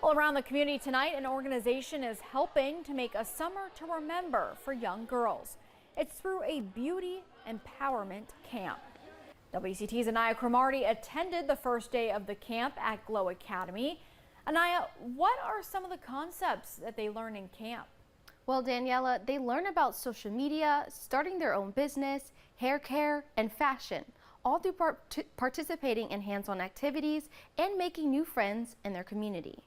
Well, around the community tonight, an organization is helping to make a summer to remember for young girls. It's through a beauty empowerment camp. WCT's Anaya Cromartie attended the first day of the camp at Glow Academy. Anaya, what are some of the concepts that they learn in camp? Well, Daniela, they learn about social media, starting their own business, hair care, and fashion, all through participating in hands-on activities and making new friends in their community.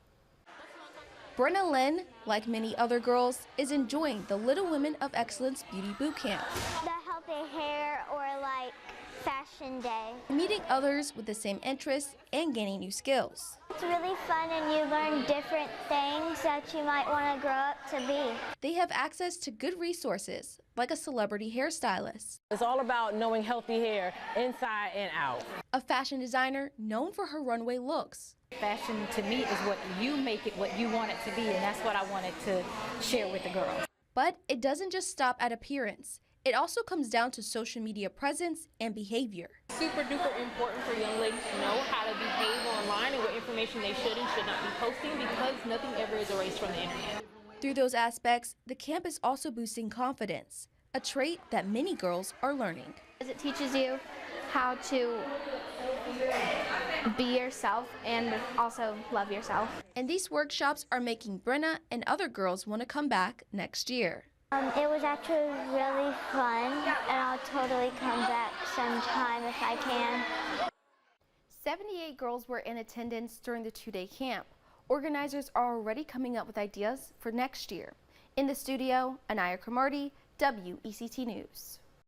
Brenna Lynn, like many other girls, is enjoying the Little Women of Excellence Beauty Bootcamp. The healthy hair or like fashion day. Meeting others with the same interests and gaining new skills. It's really fun and you learn different things that you might want to grow up to be. They have access to good resources, like a celebrity hairstylist. It's all about knowing healthy hair inside and out. A fashion designer known for her runway looks. Fashion to me is what you make it what you want it to be, and that's what I wanted to share with the girls. But it doesn't just stop at appearance. It also comes down to social media presence and behavior. Super duper important for young ladies to know how to behave online and what information they should and should not be posting, because nothing ever is erased from the internet. Through those aspects, the camp is also boosting confidence, a trait that many girls are learning. It teaches you how to be yourself and also love yourself. And these workshops are making Brenna and other girls want to come back next year. It was actually really fun and I'll totally come back sometime if I can. 78 girls were in attendance during the two-day camp. Organizers are already coming up with ideas for next year. In the studio, Anaya Cromartie, WECT News.